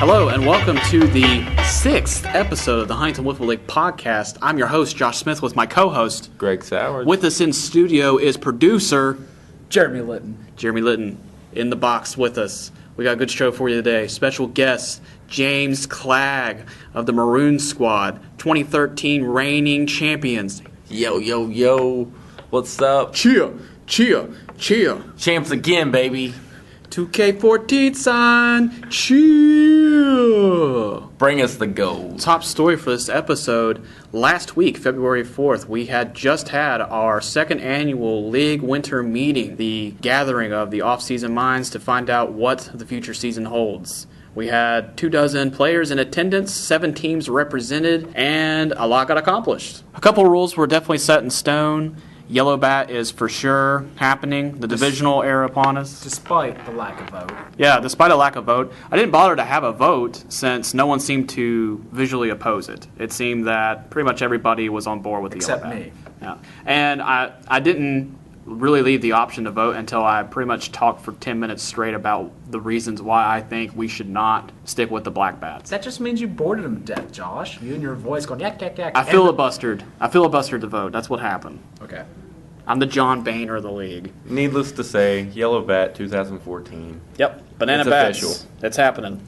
Hello and welcome to the 6th episode of the Huntington Wiffle League podcast. I'm your host, Josh Smith, with my co-host, Greg Sowers. With us in studio is producer, Jeremy Litton. Jeremy Litton, in the box with us. We got a good show for you today. Special guest, James Clagg of the Maroon squad, 2013 reigning champions. Yo, yo, yo. What's up? Cheer, cheer, cheer. Champs again, baby. 2K14 sign, cheer. Bring us the gold. Top story for this episode. Last week, February 4th, we had just had our second annual league winter meeting, the gathering of the off-season minds to find out what the future season holds. We had 24 players in attendance, 7 teams represented, and a lot got accomplished. A couple rules were definitely set in stone. Yellow bat is for sure happening. The divisional era upon us. Despite the lack of vote. Yeah, despite a lack of vote. I didn't bother to have a vote since no one seemed to visually oppose it. It seemed that pretty much everybody was on board with the yellow bat. Except me. Yeah. And I didn't really leave the option to vote until I pretty much talked for 10 minutes straight about the reasons why I think we should not stick with the black bats. That just means you bored them to death, Josh. You and your voice going yak, yak, yak. I filibustered the vote. That's what happened. Okay. I'm the John Boehner of the league. Needless to say, yellow bat 2014. Yep, banana It's bats. official. It's happening.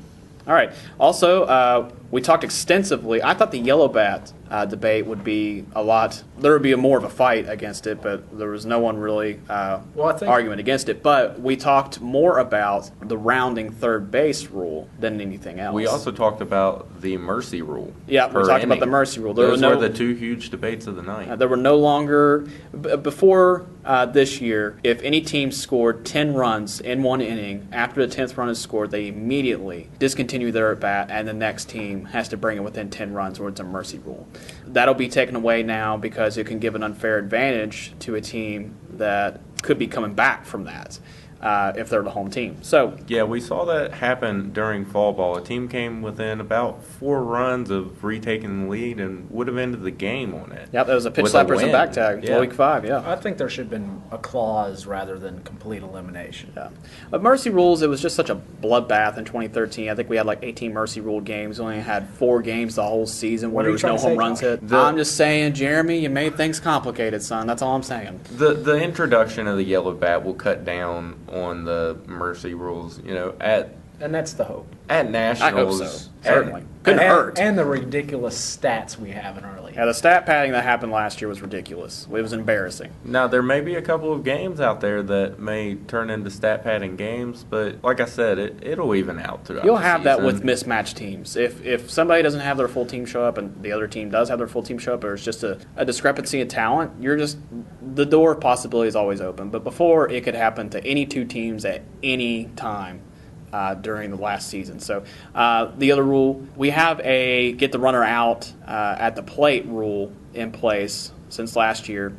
All right. Also, we talked extensively. I thought the yellow bat debate would be a lot. There would be more of a fight against it, but there was no one really arguing against it. But we talked more about the rounding third base rule than anything else. We also talked about the mercy rule. Yeah, we talked about the mercy rule. Those were the two huge debates of the night. There were no longer before this year. If any team scored 10 runs in one inning, after the 10th run is scored, they immediately discontinue their at bat, and the next team has to bring it within 10 runs, or it's a mercy rule. That'll be taken away now because it can give an unfair advantage to a team that could be coming back from that if they're the home team. So yeah, we saw that happen during fall ball. A team came within about 4 runs of retaking the lead and would have ended the game on it. Yep, that was a pitch slappers and back tag, yeah. Week 5, yeah. I think there should have been a clause rather than complete elimination. Yeah. But mercy rules, it was just such a bloodbath in 2013. I think we had like 18 mercy rule games. We only had 4 games the whole season where there was no home runs hit. I'm just saying, Jeremy, you made things complicated, son. That's all I'm saying. The introduction of the yellow bat will cut down on the mercy rules, And that's the hope. at nationals. I hope so. Certainly. Couldn't hurt. And the ridiculous stats we have in our league. Yeah, the stat padding that happened last year was ridiculous. It was embarrassing. Now, there may be a couple of games out there that may turn into stat padding games, but like I said, it'll even out throughout You'll the have that with season. mismatched teams. If somebody doesn't have their full team show up and the other team does have their full team show up, or it's just a discrepancy in talent, the door of possibility is always open. But before, it could happen to any 2 teams at any time. During the last season. So the other rule, we have a get the runner out at the plate rule in place since last year.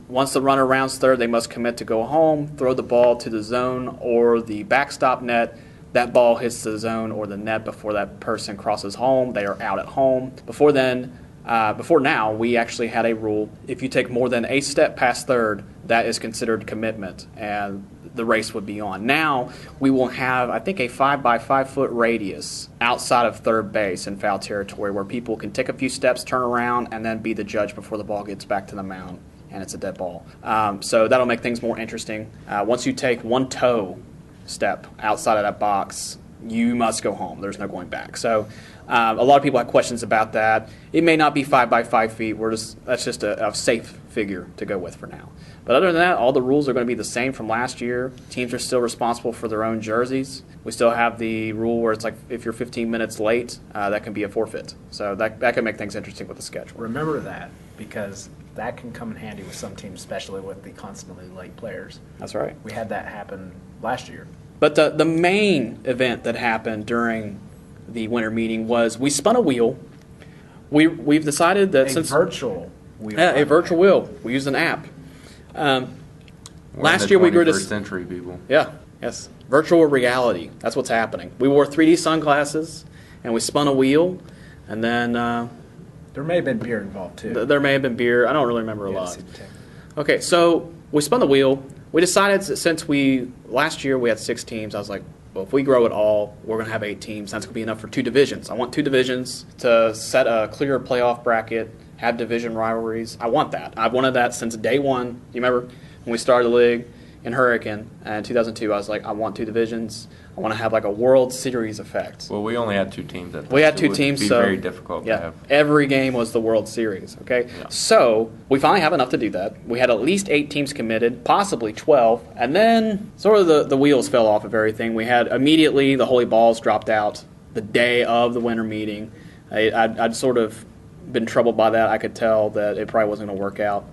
Once the runner rounds third, they must commit to go home, throw the ball to the zone or the backstop net. That ball hits the zone or the net before that person crosses home. They are out at home. Before now, we actually had a rule. If you take more than a step past third, that is considered commitment, and the race would be on. Now, we will have, I think, a 5-by-5 foot radius outside of third base in foul territory where people can take a few steps, turn around, and then be the judge before the ball gets back to the mound, and it's a dead ball. So that'll make things more interesting. Once you take one toe step outside of that box, you must go home. There's no going back. So a lot of people have questions about that. It may not be 5-by-5 feet. That's just a safe figure to go with for now. But other than that, all the rules are going to be the same from last year. Teams are still responsible for their own jerseys. We still have the rule where it's like if you're 15 minutes late, that can be a forfeit. So that can make things interesting with the schedule. Remember that, because that can come in handy with some teams, especially with the constantly late players. That's right. We had that happen last year. But the main event that happened during the winter meeting was we spun a wheel. We've decided that A virtual wheel. a virtual wheel. We used an app. Last year we grew this. 21st century people. Yeah, yes. Virtual reality. That's what's happening. We wore 3D sunglasses and we spun a wheel, and then There may have been beer involved, too. there may have been beer. I don't really remember a lot. Okay, so we spun the wheel. We decided that since last year we had 6 teams, I was like, well, if we grow at all, we're going to have 8 teams. That's going to be enough for 2 divisions. I want 2 divisions to set a clear playoff bracket, have division rivalries. I want that. I've wanted that since day one. Do you remember when we started the league in Hurricane in 2002? I was like, I want 2 divisions. I want to have like a World Series effect. Well, we only had 2 teams at this. We had 2 teams, so it would be very difficult to have. Every game was the World Series, okay? Yeah. So we finally have enough to do that. We had at least 8 teams committed, possibly 12, and then sort of the wheels fell off of everything. We had immediately the Holy Balls dropped out the day of the winter meeting. I'd sort of been troubled by that. I could tell that it probably wasn't going to work out.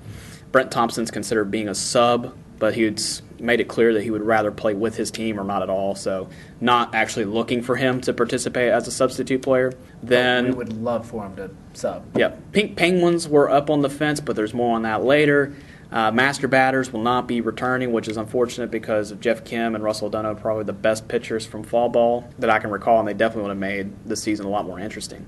Brent Thompson's considered being a sub, but he'd made it clear that he would rather play with his team or not at all, so not actually looking for him to participate as a substitute player. Then we would love for him to sub. Yeah, Pink Penguins were up on the fence, but there's more on that later. Master Batters will not be returning, which is unfortunate because of Jeff Kim and Russell Dunno, probably the best pitchers from fall ball that I can recall, and they definitely would have made the season a lot more interesting,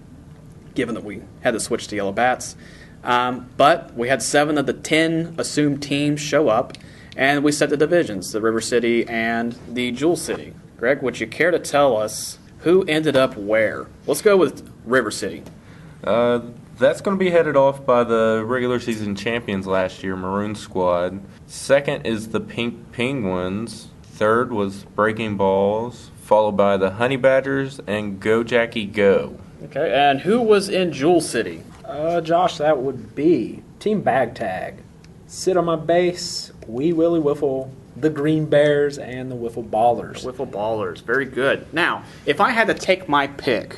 given that we had to switch to yellow bats. But we had 7 of the 10 assumed teams show up, and we set the divisions, the River City and the Jewel City. Greg, would you care to tell us who ended up where? Let's go with River City. That's going to be headed off by the regular season champions last year, Maroon squad. Second is the Pink Penguins. Third was Breaking Balls, followed by the Honey Badgers and Go Jackie Go. Okay, and who was in Jewel City? Josh, that would be Team Bag Tag. Sit on my base, Wee Willie Wiffle, the Green Bears, and the Wiffle Ballers. The Wiffle Ballers, very good. Now, if I had to take my pick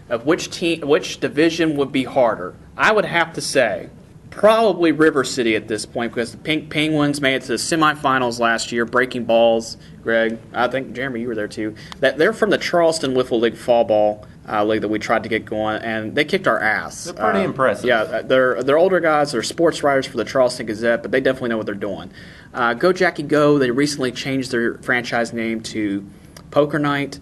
of which division would be harder, I would have to say probably River City at this point, because the Pink Penguins made it to the semifinals last year, breaking balls. Greg, I think, Jeremy, you were there too. They're from the Charleston Wiffle League fall ball league that we tried to get going, and they kicked our ass. They're pretty impressive. Yeah, they're older guys. They're sports writers for the Charleston Gazette, but they definitely know what they're doing. Go Jackie Go, they recently changed their franchise name to Poker Night.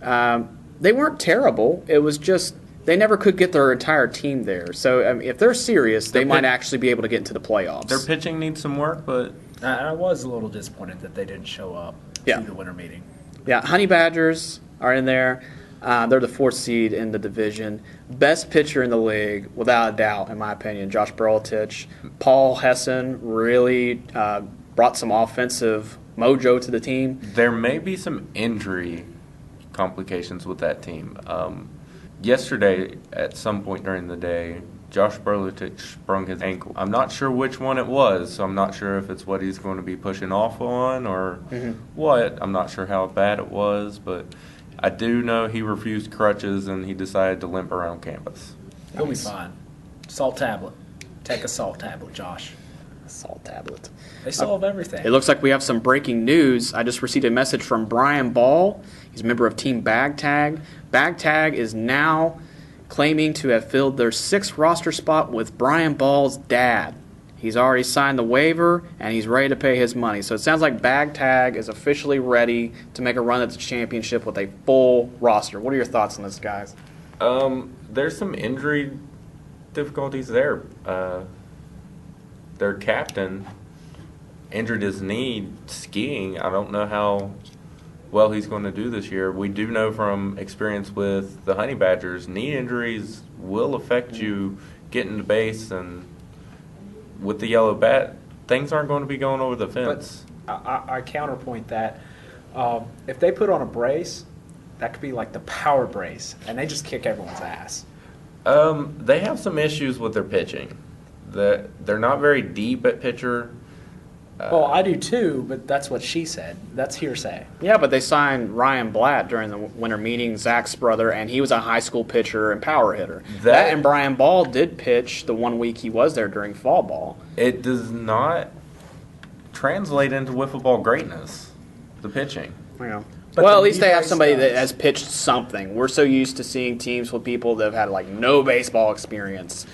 They weren't terrible. It was just they never could get their entire team there. So if they're serious, they might actually be able to get into the playoffs. Their pitching needs some work, but I was a little disappointed that they didn't show up to the winter meeting. Yeah, Honey Badgers are in there. They're the 4th seed in the division. Best pitcher in the league, without a doubt, in my opinion, Josh Berletich. Paul Hessen really brought some offensive mojo to the team. There may be some injury complications with that team. Yesterday, at some point during the day, Josh Berletich sprung his ankle. I'm not sure which one it was, so I'm not sure if it's what he's going to be pushing off on or what. I'm not sure how bad it was, but I do know he refused crutches and he decided to limp around campus. He'll be fine. Salt tablet. Take a salt tablet, Josh. Salt tablet. They solve everything. It looks like we have some breaking news. I just received a message from Brian Ball. He's a member of Team Bag Tag. Bag Tag is now claiming to have filled their 6th roster spot with Brian Ball's dad. He's already signed the waiver, and he's ready to pay his money. So it sounds like Bag Tag is officially ready to make a run at the championship with a full roster. What are your thoughts on this, guys? There's some injury difficulties there. Their captain injured his knee skiing. I don't know how well he's going to do this year. We do know from experience with the Honey Badgers, knee injuries will affect you getting to base, and with the yellow bat, things aren't going to be going over the fence. But I counterpoint that. If they put on a brace, that could be like the power brace, and they just kick everyone's ass. They have some issues with their pitching. They're not very deep at pitcher. Well, I do too, but that's what she said. That's hearsay. Yeah, but they signed Ryan Blatt during the winter meeting, Zach's brother, and he was a high school pitcher and power hitter. That and Brian Ball did pitch the 1 week he was there during fall ball. It does not translate into wiffle ball greatness, the pitching. Yeah. Well, at least they have somebody that has pitched something. We're so used to seeing teams with people that have had like no baseball experience.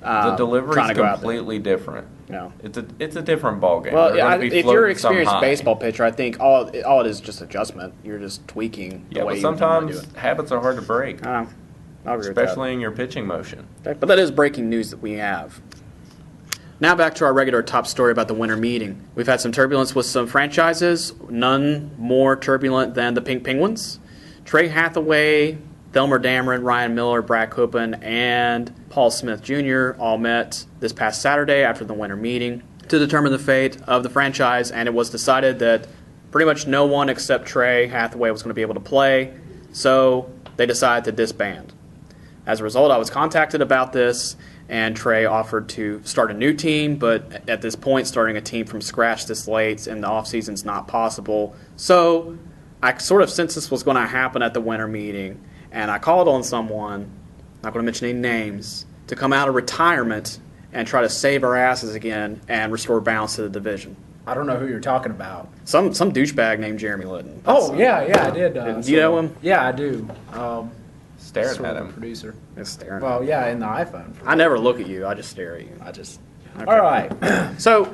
The delivery is completely different. No, it's a different ball game. Well, if you're an experienced baseball pitcher, I think all it is just adjustment. You're just tweaking the way you want to do it. Sometimes habits are hard to break. I'll agree with especially in your pitching motion. But that is breaking news that we have. Now back to our regular top story about the winter meeting. We've had some turbulence with some franchises, none more turbulent than the Pink Penguins. Trey Hathaway, Thelmer Dameron, Ryan Miller, Brad Copen, and Paul Smith Jr. all met this past Saturday after the winter meeting to determine the fate of the franchise, and it was decided that pretty much no one except Trey Hathaway was going to be able to play, so they decided to disband. As a result, I was contacted about this, and Trey offered to start a new team, but at this point, starting a team from scratch this late in the offseason is not possible. So I sort of sensed this was going to happen at the winter meeting, and I called on someone, not going to mention any names, to come out of retirement and try to save our asses again and restore balance to the division. I don't know who you're talking about. Some douchebag named Jeremy Litton. Oh, yeah, I did. Do you know him? Yeah, I do. Staring sort at of him. Producer. It's staring. Well, yeah, in the iPhone. I never look at you. I just stare at you. Okay. All right. So,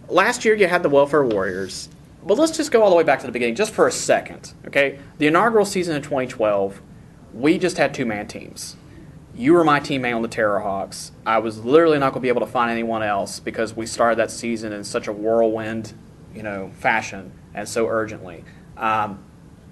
last year you had the Welfare Warriors. But let's just go all the way back to the beginning just for a second, okay? The inaugural season of 2012, we just had two-man teams. You were my teammate on the Terrorhawks. I was literally not going to be able to find anyone else because we started that season in such a whirlwind, fashion and so urgently.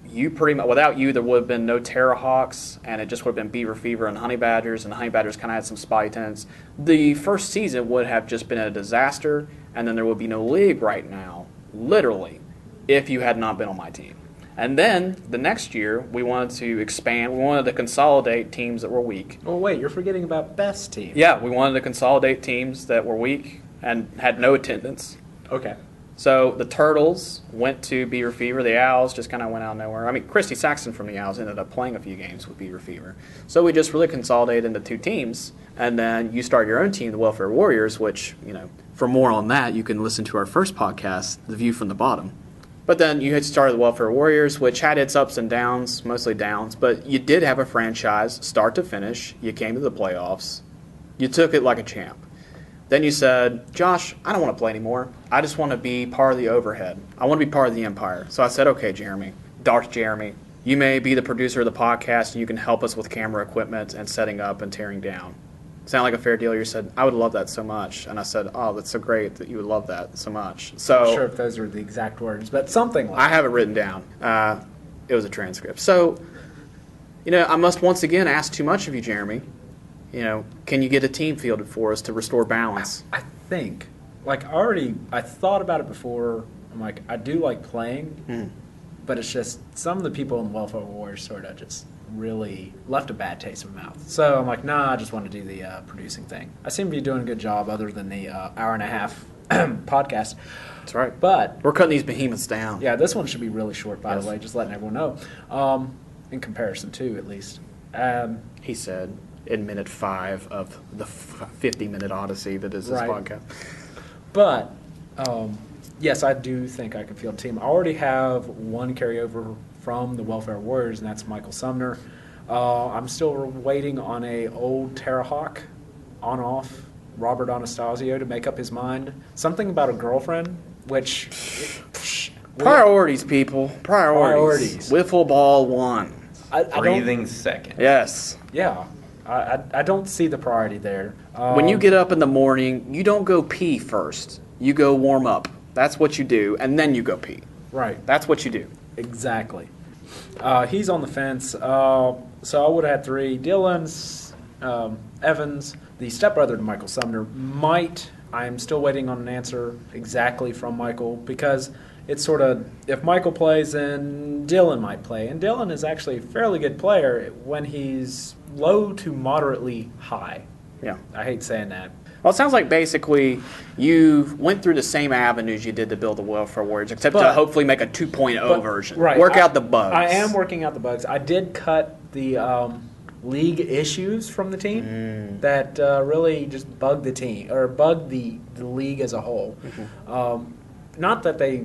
You pretty much, without you, there would have been no Terrahawks, and it just would have been Beaver Fever and Honey Badgers, and the Honey Badgers kind of had some spotty tenants. The first season would have just been a disaster, and then there would be no league right now, literally, if you had not been on my team. And then the next year, we wanted to expand. We wanted to consolidate teams that were weak. Oh, wait, you're forgetting about best team. Yeah, we wanted to consolidate teams that were weak and had no attendance. Okay. So the Turtles went to Beaver Fever. The Owls just kind of went out of nowhere. I mean, Christy Saxon from the Owls ended up playing a few games with Beaver Fever. So we just really consolidated into two teams. And then you start your own team, the Welfare Warriors, which, for more on that, you can listen to our first podcast, The View from the Bottom. But then you had started the Welfare Warriors, which had its ups and downs, mostly downs. But you did have a franchise start to finish. You came to the playoffs. You took it like a champ. Then you said, Josh, I don't want to play anymore. I just want to be part of the overhead. I want to be part of the empire. So I said, okay, Jeremy, Darth Jeremy, you may be the producer of the podcast, and you can help us with camera equipment and setting up and tearing down. Sound like a fair deal? You said, I would love that so much. And I said, oh, that's so great that you would love that so much. So I'm not sure if those are the exact words, but something like that. I have it written down. It was a transcript. So, I must once again ask too much of you, Jeremy. Can you get a team fielded for us to restore balance? I think, I thought about it before. I'm like, I do like playing, but it's just some of the people in the Welfare Warriors sort of just really left a bad taste in my mouth. So I'm like, nah, I just want to do the producing thing. I seem to be doing a good job other than the hour and a half podcast. That's right. But we're cutting these behemoths down. Yeah, this one should be really short, by the way, just letting everyone know. In comparison to, at least. He said in minute 5 of the 50-minute odyssey that is this podcast. But, yes, I do think I can field a team. I already have one carryover from the Welfare Warriors, and that's Michael Sumner. I'm still waiting on a old Terrahawk, on-off, Robert Anastasio, to make up his mind. Something about a girlfriend, which... Priorities, people. Priorities. Wiffle ball 1. Breathing second. Yes. Yeah. I don't see the priority there. When you get up in the morning, you don't go pee first. You go warm up. That's what you do, and then you go pee. Right. That's what you do. Exactly. He's on the fence. So I would have had 3. Dylan's, Evans, the stepbrother to Michael Sumner, I'm still waiting on an answer exactly from Michael, because it's sort of, if Michael plays, then Dylan might play. And Dylan is actually a fairly good player when he's low to moderately high. Yeah. I hate saying that. Well, it sounds like basically you went through the same avenues you did to build the Welfare Warriors, except to hopefully make a 2.0 version. Right. Work out the bugs. I am working out the bugs. I did cut the league issues from the team that really just bugged the team, or bugged the league as a whole. Not that they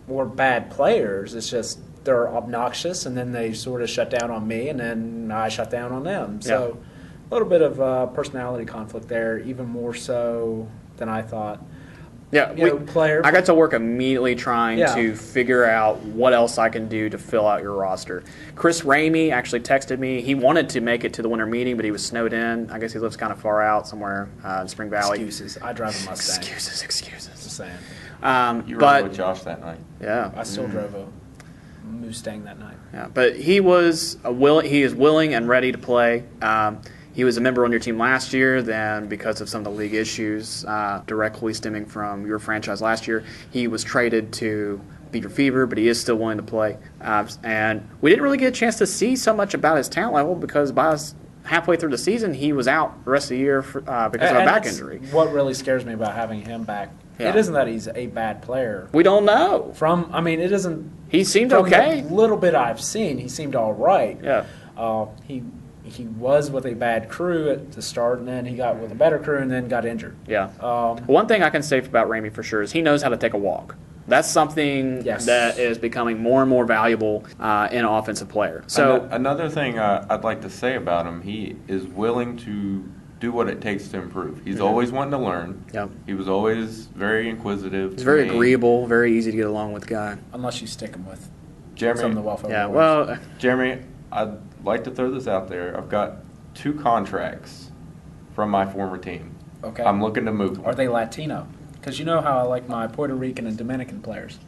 were bad players, it's just they're obnoxious, and then they sort of shut down on me, and then I shut down on them. So a little bit of personality conflict there, even more so than I thought. Yeah, player. I got to work immediately trying Yeah. to figure out what else I can do to fill out your roster. Chris Ramey actually texted me. He wanted to make it to the winter meeting, but he was snowed in. I guess he lives kind of far out somewhere in Spring Valley. Excuses. I drive a Mustang. Excuses. Just saying. You but rode with Josh that night. yeah, I still drove a Mustang that night. yeah, but he was he is willing and ready to play. He was a member on your team last year. Then, because of some of the league issues directly stemming from your franchise last year, he was traded to Beaver Fever, but he is still willing to play. And we didn't really get a chance to see so much about his talent level because by halfway through the season, he was out the rest of the year because of a back injury. What really scares me about having him back, Yeah. it isn't that he's a bad player. We don't know. It isn't. He seemed From okay. the little bit I've seen, he seemed all right. Yeah. He was with a bad crew at the start, and then he got with a better crew, and then got injured. Yeah. One thing I can say about Ramey for sure is he knows how to take a walk. That's something that is becoming more and more valuable in an offensive player. So another thing I'd like to say about him, he is willing to do what it takes to improve. He's always wanting to learn. Yep. He was always very inquisitive. He's very agreeable, very easy to get along with guy. Unless you stick him with Jeremy, some of the welfare. Yeah, boards. well, Jeremy, I'd like to throw this out there. I've got 2 contracts from my former team. Okay. I'm looking to move them. Are they Latino? Because you know how I like my Puerto Rican and Dominican players.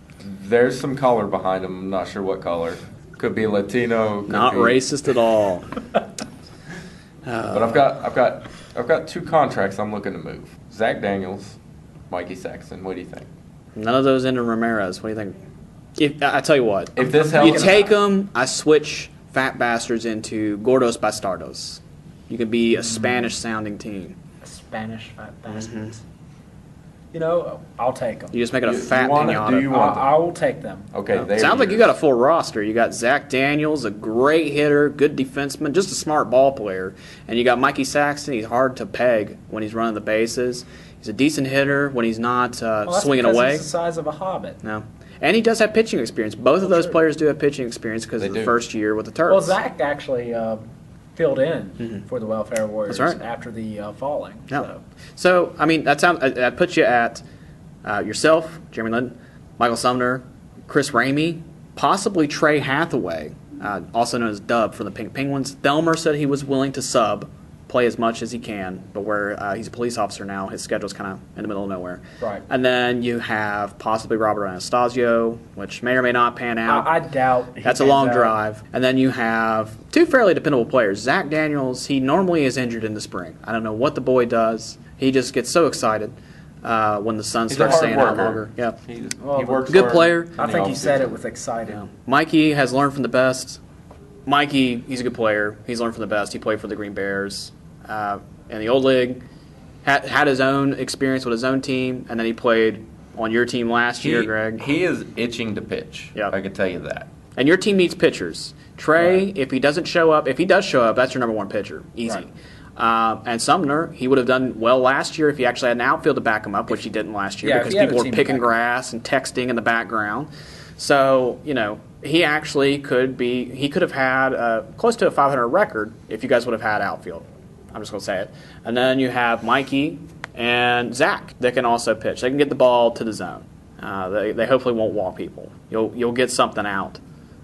There's some color behind them. I'm not sure what color. Could be Latino. Could not be, racist at all. But I've got 2 contracts I'm looking to move. Zach Daniels, Mikey Saxon. What do you think? None of those end in Ramirez. What do you think? I tell you what. If this You helps, take them, I switch fat bastards into gordos bastardos. You could be a Spanish-sounding team. Spanish fat bastards. You know, I'll take them. You just make it a You fat want it? pinata. Do you want them? I will take them. Okay. They Sounds are like you yours. got a full roster. You got Zach Daniels, a great hitter, good defenseman, just a smart ball player. And you got Mikey Saxton. He's hard to peg when he's running the bases. He's a decent hitter when he's not Well, that's swinging because away. He's the size of a hobbit. No. And he does have pitching experience. Both of those true. players do have pitching experience because of the do. first year with the Terps. Well, Zach actually filled in for the Welfare Warriors That's right. after the falling. Yeah. So, I mean, that puts you at yourself, Jeremy Litton, Michael Sumner, Chris Ramey, possibly Trey Hathaway, also known as Dub from the Pink Penguins. Thelmer said he was willing to play as much as he can, but where he's a police officer now, his schedule's kind of in the middle of nowhere. Right. And then you have possibly Robert Anastasio, which may or may not pan out. I doubt he That's a pans long out. drive. And then you have 2 fairly dependable players. Zach Daniels, he normally is injured in the spring. I don't know what the boy does. He just gets so excited when the sun He's a starts hard staying out worker. longer. Yeah. He Well, works good hard player. in I the think he said it offseason. with excited. Mikey has learned from the best. Mikey, he's a good player. He's learned from the best. He played for the Green Bears in the old league. Had his own experience with his own team, and then he played on your team last year, Greg. He is itching to pitch. Yep. I can tell you that. And your team needs pitchers. Trey, Right. if he doesn't show up, if he does show up, that's your number 1 pitcher. Easy. Right. And Sumner, he would have done well last year if he actually had an outfield to back him up, which he didn't last year Yeah, if because he had a people were team to picking back him. grass and texting in the background. So, he actually could have had close to a 500 record if you guys would have had outfield. I'm just going to say it. And then you have Mikey and Zach that can also pitch. They can get the ball to the zone. They hopefully won't walk people. You'll get something out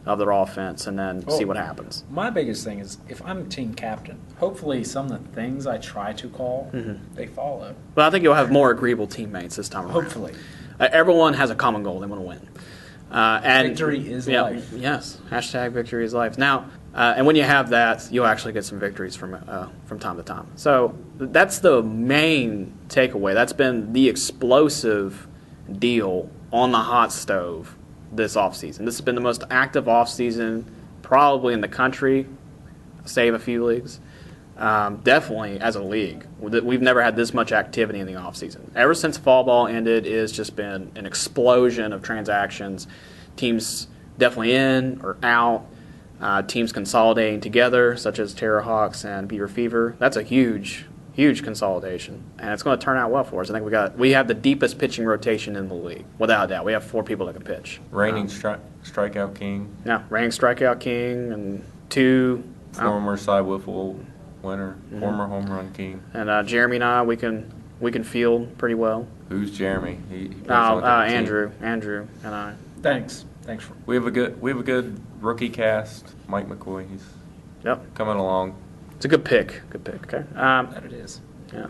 of their offense and then see what happens. My biggest thing is if I'm team captain, hopefully some of the things I try to call, they follow. But I think you'll have more agreeable teammates this time around. Hopefully. Everyone has a common goal. They want to win. And Victory is life. Yes. # victory is life. Now, and when you have that, you'll actually get some victories from time to time. So that's the main takeaway. That's been the explosive deal on the hot stove this offseason. This has been the most active offseason probably in the country, save a few leagues. Definitely as a league. We've never had this much activity in the offseason. Ever since fall ball ended, it's just been an explosion of transactions. Teams definitely in or out. Teams consolidating together, such as Terrahawks and Beaver Fever. That's a huge consolidation, and it's going to turn out well for us. I think we have the deepest pitching rotation in the league, without a doubt. We have 4 people that can pitch. Reigning strikeout king. Yeah, reigning strikeout king and 2 Former Cy Wiffle winner. Former home run king. And Jeremy and I, we can We can field pretty well. Who's Jeremy? He plays on a different team. Andrew and I. Thanks. We have a good rookie cast. Mike McCoy, he's coming along. It's a good pick. Okay. That it is. Yeah.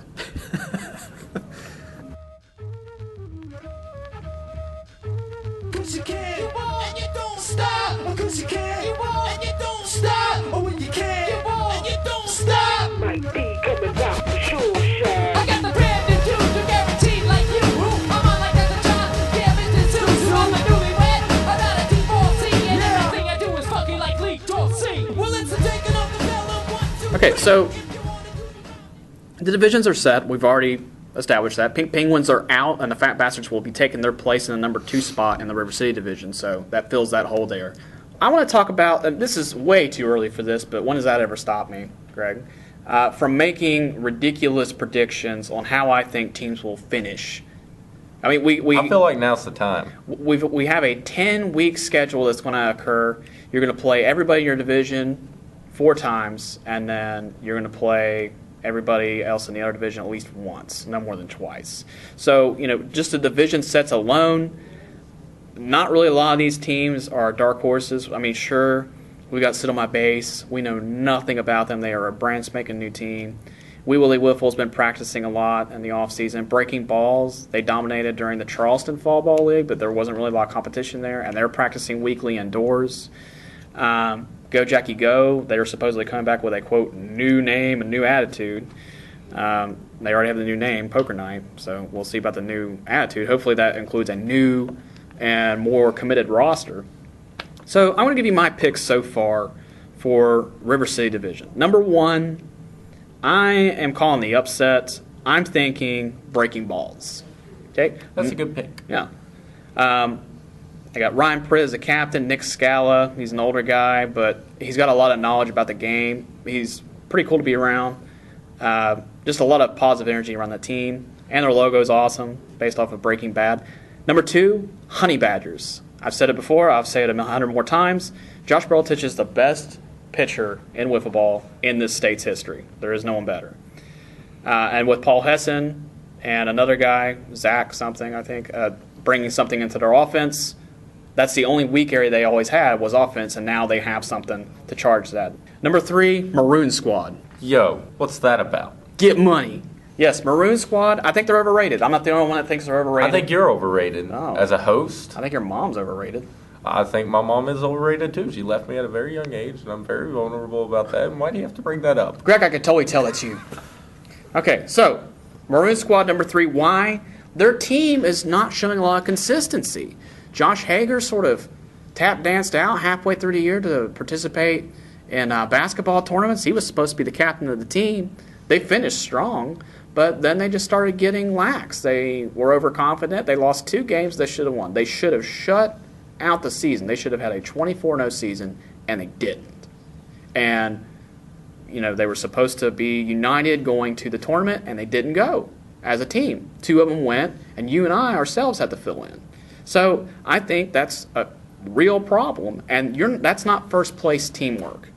Cause you can, and you don't stop. Cause you can, and you don't stop. Oh, when you can, and you don't stop. Might be coming out for sure, shot. I got the brand new dude, you're guaranteed like you. I'm on like that's a job. Yeah, Mr. Zeus, I'm a newlywed. I'm not a D4C, and everything I do is fucking like Lee Dorsey. Well, it's a taking off the bell. Okay, so the divisions are set. We've already established that. Pink Penguins are out, and the Fat Bastards will be taking their place in the number 2 spot in the River City division, so that fills that hole there. I want to talk about, and this is way too early for this, but when does that ever stop me, Greg, from making ridiculous predictions on how I think teams will finish? I mean, I feel like now's the time. We have a 10-week schedule that's going to occur. You're going to play everybody in your division 4 times, and then you're going to play everybody else in the other division at least once, no more than twice. So, just the division sets alone, not really a lot of these teams are dark horses. I mean, sure, we got Sit on My Base. We know nothing about them. They are a brand spanking new team. Wee Willie Wiffle's been practicing a lot in the offseason. Breaking Balls, they dominated during the Charleston Fall Ball League, but there wasn't really a lot of competition there, and they're practicing weekly indoors. Go Jackie Go, they're supposedly coming back with a, quote, new name and new attitude. They already have the new name, Poker Night, so we'll see about the new attitude. Hopefully that includes a new and more committed roster. So I'm going to give you my picks so far for River City Division. Number 1, I am calling the upset. I'm thinking Breaking Balls. Okay, That's a good pick. Yeah. I got Ryan Pritt as a captain, Nick Scala. He's an older guy, but he's got a lot of knowledge about the game. He's pretty cool to be around. Just a lot of positive energy around the team. And their logo is awesome, based off of Breaking Bad. Number 2, Honey Badgers. I've said it before. I'll say it 100 more times. Josh Berletich is the best pitcher in wiffle ball in this state's history. There is no one better. And with Paul Hessen and another guy, Zach something, I think, bringing something into their offense, that's the only weak area they always had was offense, and now they have something to charge that. Number 3, Maroon Squad. Yo, what's that about? Get money. Yes, Maroon Squad, I think they're overrated. I'm not the only one that thinks they're overrated. I think you're overrated as a host. I think your mom's overrated. I think my mom is overrated, too. She left me at a very young age, and I'm very vulnerable about that. And why do you have to bring that up? Greg, I could totally tell that's you. Okay, so Maroon Squad number 3, why? Their team is not showing a lot of consistency. Josh Hager sort of tap danced out halfway through the year to participate in basketball tournaments. He was supposed to be the captain of the team. They finished strong, but then they just started getting lax. They were overconfident. They lost 2 games they should have won. They should have shut out the season. They should have had a 24-0 season, and they didn't. And, they were supposed to be united going to the tournament, and they didn't go as a team. 2 of them went, and you and I ourselves had to fill in. So I think that's a real problem, and that's not first-place teamwork,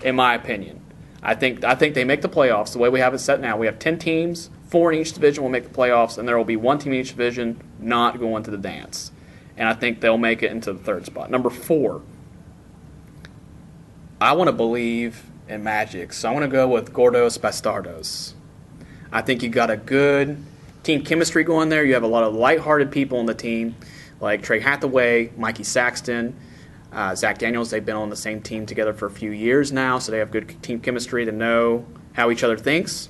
in my opinion. I think they make the playoffs the way we have it set now. We have 10 teams, 4 in each division will make the playoffs, and there will be 1 team in each division not going to the dance. And I think they'll make it into the 3rd spot. Number 4, I want to believe in magic, so I want to go with gordos, bastardos. I think you got a good team chemistry going there. You have a lot of lighthearted people on the team, like Trey Hathaway, Mikey Saxton, Zach Daniels. They've been on the same team together for a few years now, so they have good team chemistry to know how each other thinks.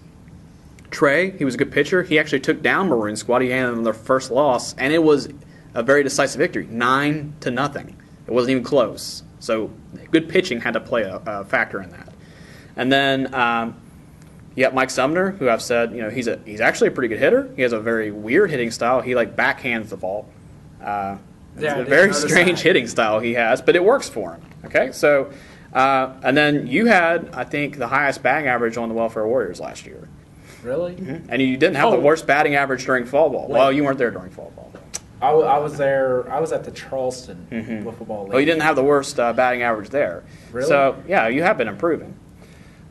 Trey, he was a good pitcher. He actually took down Maroon Squad. He handed them their first loss, and it was a very decisive victory, 9-0. It wasn't even close. So good pitching had to play a factor in that. And then you got Mike Sumner, who I've said, he's actually a pretty good hitter. He has a very weird hitting style. He backhands the ball. It's a very strange hitting style he has, but it works for him. Okay, so and then you had, I think, the highest batting average on the Welfare Warriors last year. Really? Mm-hmm. And you didn't have the worst batting average during fall ball. Well, you weren't there during fall ball. I was there. I was at the Charleston Wiffle Ball League. Well, you didn't have the worst batting average there. Really? So, yeah, you have been improving.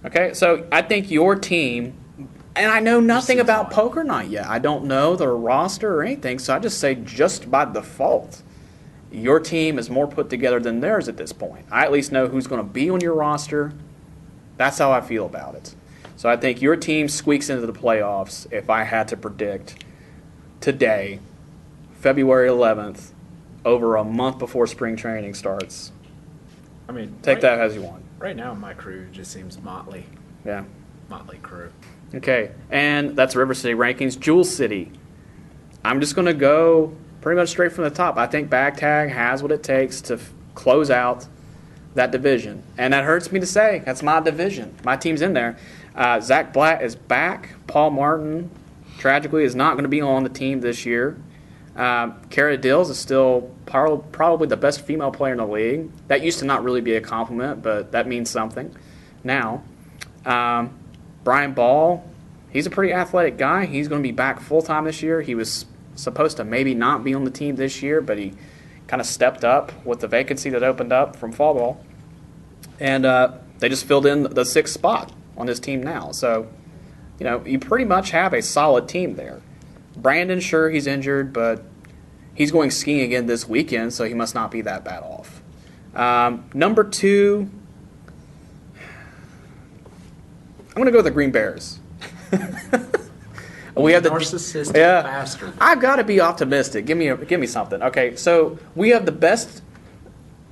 Okay, so I think your team And I know nothing seems about odd. Poker Night yet. I don't know their roster or anything, so I just say just by default, your team is more put together than theirs at this point. I at least know who's going to be on your roster. That's how I feel about it. So I think your team squeaks into the playoffs if I had to predict today, February 11th, over a month before spring training starts. I mean, Take that as you want. Right now, my crew just seems motley crew. Okay, and that's River City rankings. Jewel City. I'm just going to go pretty much straight from the top. I think Bag Tag has what it takes to close out that division. And that hurts me to say. That's my division. My team's in there. Zach Blatt is back. Paul Martin, tragically, is not going to be on the team this year. Cara Dills is still probably the best female player in the league. That used to not really be a compliment, but that means something now. Brian Ball, he's a pretty athletic guy. He's going to be back full-time this year. He was supposed to maybe not be on the team this year, but he kind of stepped up with the vacancy that opened up from fall ball. And they just filled in the 6th spot on his team now. So, you pretty much have a solid team there. Brandon, sure, he's injured, but he's going skiing again this weekend, so he must not be that bad off. Number 2, I'm going to go with the Green Bears. We have the narcissistic bastard. I've got to be optimistic. Give me something. Okay, so we have the best,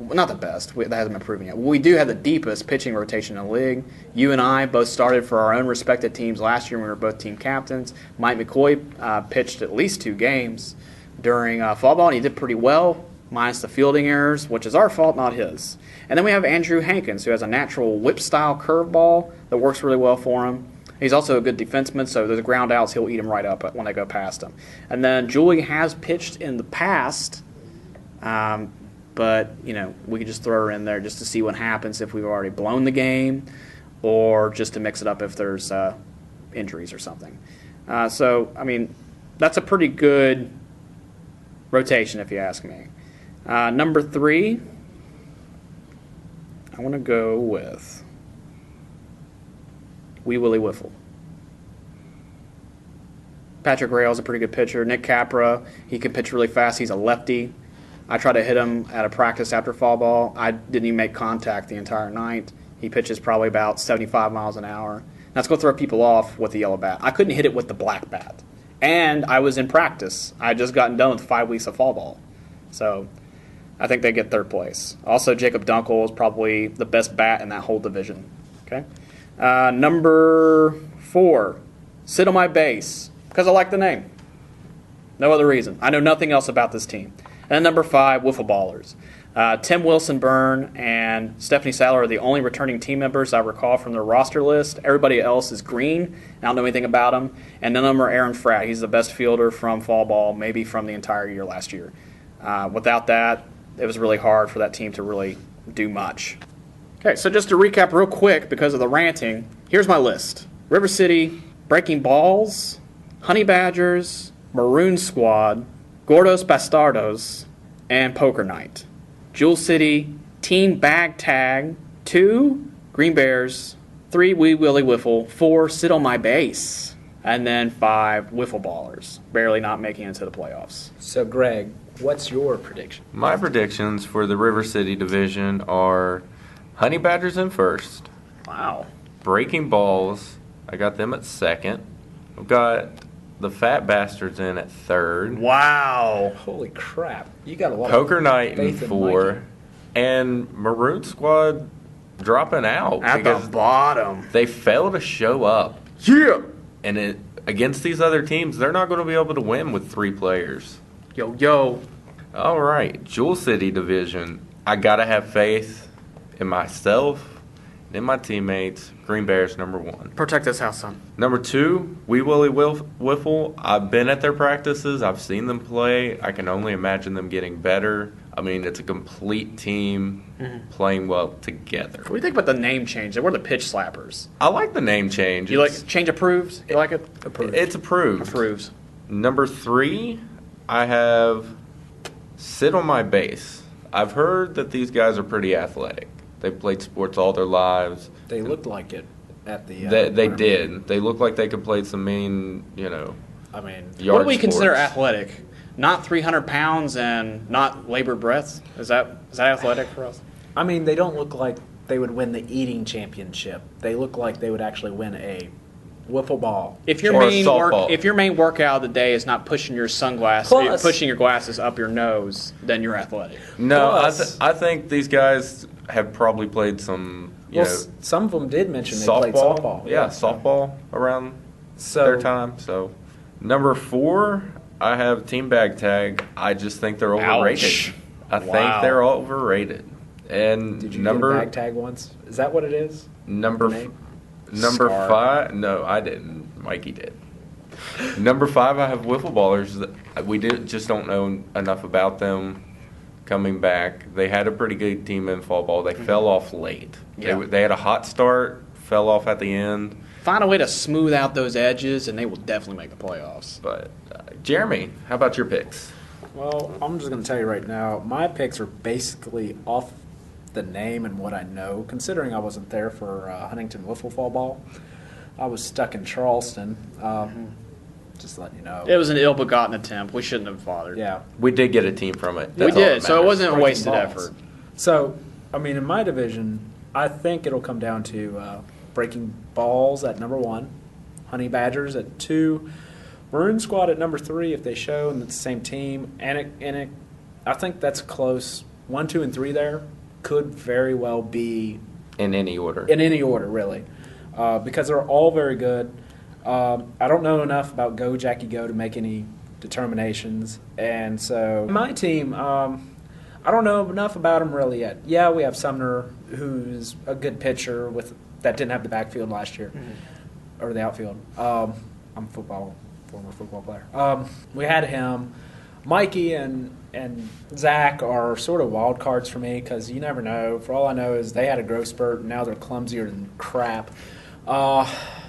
not the best. That hasn't been proven yet. We do have the deepest pitching rotation in the league. You and I both started for our own respective teams last year when we were both team captains. Mike McCoy pitched at least 2 games during fall ball, and he did pretty well, minus the fielding errors, which is our fault, not his. And then we have Andrew Hankins, who has a natural whip-style curveball that works really well for him. He's also a good defenseman, so there's ground outs, he'll eat them right up when they go past him. And then Julie has pitched in the past, but, we could just throw her in there just to see what happens if we've already blown the game or just to mix it up if there's injuries or something. So, that's a pretty good rotation if you ask me. Number 3, I want to go with Wee Willie Wiffle. Patrick Rail's a pretty good pitcher. Nick Capra, he can pitch really fast. He's a lefty. I tried to hit him at a practice after fall ball. I didn't even make contact the entire night. He pitches probably about 75 miles an hour. That's going to throw people off with the yellow bat. I couldn't hit it with the black bat. And I was in practice. I had just gotten done with 5 weeks of fall ball. So I think they get 3rd place. Also, Jacob Dunkel is probably the best bat in that whole division. Okay. Number 4, Sit on My Base, because I like the name. No other reason. I know nothing else about this team. And then number 5, Wiffle Ballers. Tim Wilson-Byrne and Stephanie Saller are the only returning team members I recall from their roster list. Everybody else is green. I don't know anything about them. And none of them are Aaron Fratt. He's the best fielder from fall ball, maybe from the entire year last year. Without that, it was really hard for that team to really do much. Okay, so just to recap real quick because of the ranting, here's my list. River City, Breaking Balls, Honey Badgers, Maroon Squad, Gordos Bastardos, and Poker Night. Jewel City, Team Bag Tag, 2, Green Bears, 3, Wee Willie Wiffle, 4, Sit on My Base, and then 5, Wiffle Ballers, barely not making it into the playoffs. So, Greg, what's your prediction? My predictions for the River City division are Honey Badgers in 1st. Wow. Breaking Balls, I got them at 2nd. I've got the Fat Bastards in at 3rd. Wow. Holy crap. You got a lot Poker of Night in faith in 4. Mikey. And Maroon Squad dropping out. At the because bottom. they fail to show up. Yeah. And against these other teams, they're not going to be able to win with 3 players. Yo. All right, Jewel City division. I got to have faith in myself and in my teammates. Green Bears, number 1. Protect this house, son. Number 2, Wee Willie Wiffle. I've been at their practices. I've seen them play. I can only imagine them getting better. It's a complete team playing well together. What do you think about the name change? We're the Pitch Slappers. I like the name change. You like change approves? You like it? Approved. It's approved. Approves. Number 3, I have Sit on My Base. I've heard that these guys are pretty athletic. They've played sports all their lives. They looked like it at the. They did. They looked like they could play some mean, I mean, yard What do we consider sports. athletic? Not 300 pounds and not labored breaths? Is that athletic for us? I mean, they don't look like they would win the eating championship. They look like they would actually win a wiffle ball. If your Or main softball. if your main workout of the day is not pushing your sunglasses, Plus- pushing your glasses up your nose, then you're athletic. No, Plus- I think these guys have probably played some, Some of them did mention they played softball. Yeah, softball around So their time. So, number 4, I have team bag tag. I just think they're overrated. Ouch. I Wow. think they're overrated. And Did you number get a bag tag once? Is that what it is? number Name? number Scar. 5. No, I didn't. Mikey did. Number 5, I have wiffle ballers. We just don't know enough about them. Coming back, they had a pretty good team in fall ball. They fell off late. Yeah. They had a hot start, fell off at the end. Find a way to smooth out those edges, and they will definitely make the playoffs. But Jeremy, how about your picks? Well, I'm just going to tell you right now, my picks are basically off the name and what I know, considering I wasn't there for Huntington Wiffle Fall Ball. I was stuck in Charleston. Just letting you know. It was an ill-begotten attempt. We shouldn't have bothered. Yeah. We did get a team from it. We That's all did, that so it matters. wasn't a Breaking wasted balls. effort. So, I mean, in my division, I think it'll come down to Breaking Balls at number 1, Honey Badgers at 2, Maroon Squad at number 3 if they show and it's the same team. And I think that's close. 1, 2, and 3 there could very well be in any order. in any order, really, because they're all very good. I don't know enough about Go Jackie Go to make any determinations, and so my team, I don't know enough about them really yet. Yeah, we have Sumner, who's a good pitcher that didn't have the backfield last year, or the outfield. I'm a former football player. We had him. Mikey and Zach are sort of wild cards for me because you never know. For all I know is they had a growth spurt, and now they're clumsier than crap.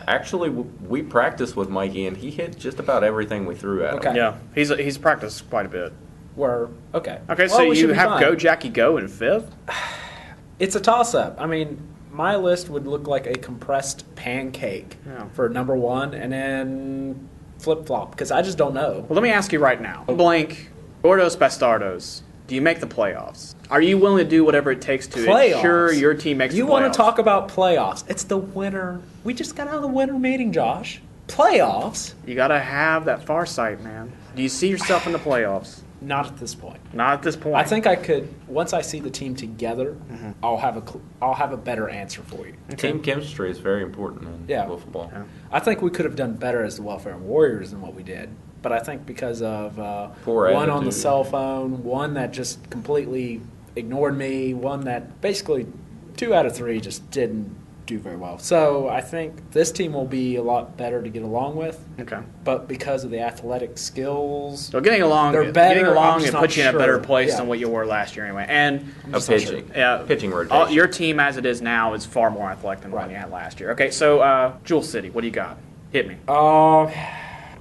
Actually, we practiced with Mikey, and he hit just about everything we threw at him. Okay. Yeah, he's practiced quite a bit. Okay. Okay, Well, so we should you be have fine. Go Jackie Go in 5th? It's a toss-up. I mean, my list would look like a compressed pancake Yeah. for number 1, and then flip-flop, because I just don't know. Well, let me ask you right now. Blank, gordos, bastardos, do you make the playoffs? Are you willing to do whatever it takes to ensure your team makes You the playoffs? want to talk about playoffs. It's the winter. We just got out of the winter meeting, Josh. Playoffs? You got to have that far sight, man. Do you see yourself in the playoffs? Not at this point. Not at this point. I think I could, once I see the team together, I'll have a better answer for you. Team chemistry is very important in Yeah. wiffle ball. Yeah. I think we could have done better as the Welfare Warriors than what we did. But I think because of Poor one on the attitude. cell phone, one that just completely ignored me, one that basically 2 out of 3 just didn't do very well. So I think this team will be a lot better to get along with. Okay. But because of the athletic skills, So getting along, They're better, I'm and just puts you not in a better sure. place Yeah. than what you were last year anyway. And Pitching. yeah, Pitching rotation. your team as it is now is far more athletic than the one Right. you had last year. Okay, so Jewel City, what do you got? Hit me.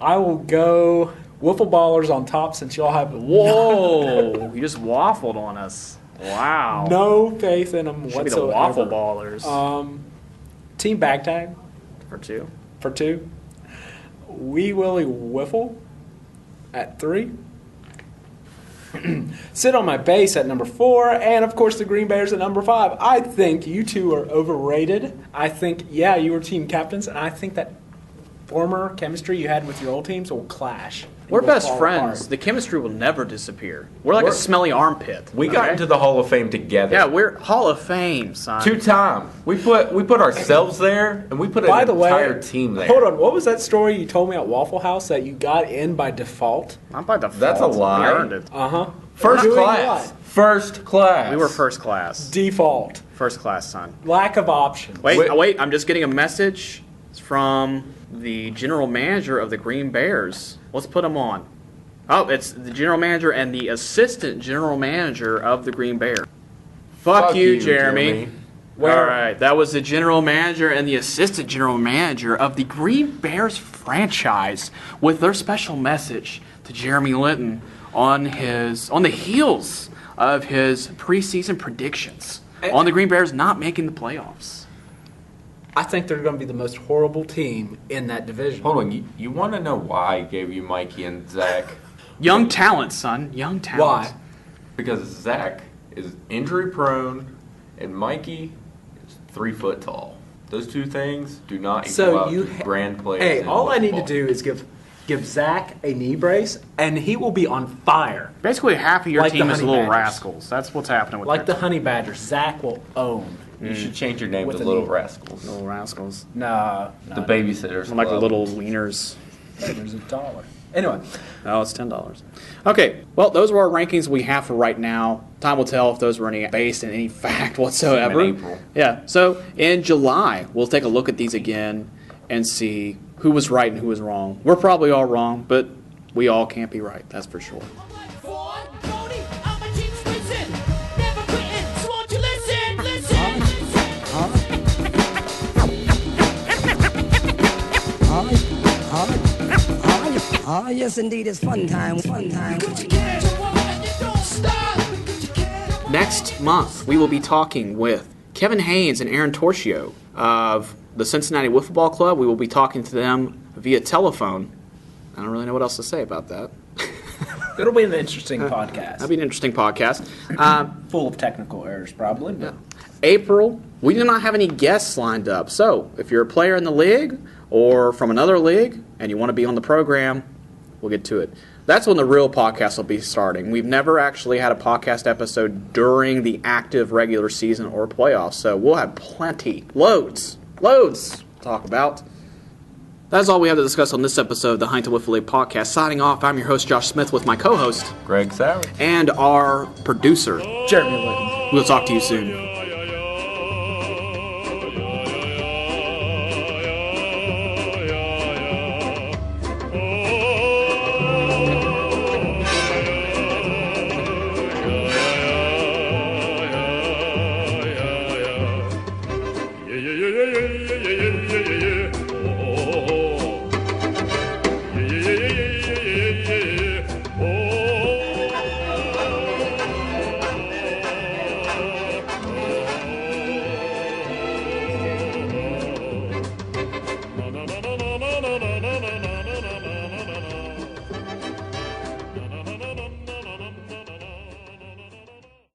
I will go Wiffle Ballers on top since y'all have Whoa! You just waffled on us. Wow. no faith in them Should be the whatsoever. waffle ballers Team Bag Tag for 2. for 2. Wee Willie Wiffle at 3. Sit on my base at number 4, and of course the Green Bears at number 5. I think you two are overrated. I think, yeah, you were team captains, and I think that former chemistry you had with your old teams will clash. We're You will best fall friends. apart. The chemistry will never disappear. We're like a smelly armpit. We got okay? into the Hall of Fame together. Yeah, we're Hall of Fame, son. 2-time. We put ourselves there, and we put an By the way, entire team there. hold on. What was that story you told me at Waffle House that you got in by default? Not by default. That's a lie. We earned it. Uh-huh. First Doing class. what? First class. We were first class. Default. First class, son. Lack of options. Wait, I'm just getting a message. It's from the general manager of the Green Bears. Let's put him on. Oh, it's the general manager and the assistant general manager of the Green Bears. Fuck you, Jeremy. All right, that was the general manager and the assistant general manager of the Green Bears franchise with their special message to Jeremy Litton on the heels of his preseason predictions on the Green Bears not making the playoffs. I think they're going to be the most horrible team in that division. Hold on, you want to know why I gave you Mikey and Zach? Young talent, son. Young talent. Why? Because Zach is injury prone and Mikey is 3 foot tall. Those two things do not equal out to grand players. Hey, in all I need to football. do is give Zach a knee brace, and he will be on fire. Basically, half of your Like the team is Honey Little Badgers. Rascals. That's what's happening with Like the your Honey Badgers, Zach will own. You should change your name With to a Little knee. Rascals. Little Rascals. Nah, The babysitters. Like the club. little wieners. There's $1. Anyway, Oh, it's $10. Okay, well, those are our rankings we have for right now. Time will tell if those were any based in any fact whatsoever. In April. Yeah, so in July, we'll take a look at these again and see who was right and who was wrong. We're probably all wrong, but we all can't be right, that's for sure. Ford, Cody, I'm a team racing, never quitting. So won't you listen? Ah, yes, indeed, it's fun time, fun time. Cause you can't go on and you don't stop. Cause you can't. Next month, we will be talking with Kevin Haynes and Aaron Torchio of the Cincinnati Wiffle Ball Club. We will be talking to them via telephone. I don't really know what else to say about that. it'll be an interesting podcast. That'll be an interesting podcast. Full of technical errors, probably. But April, we do not have any guests lined up. So if you're a player in the league or from another league and you want to be on the program, we'll get to it. That's when the real podcast will be starting. We've never actually had a podcast episode during the active regular season or playoffs, so we'll have plenty, loads to talk about. That's all we have to discuss on this episode of the Huntington Wiffle League podcast. Signing off, I'm your host, Josh Smith, with my co-host Greg Sauer. and our producer. Jeremy Litton. We'll talk to you soon.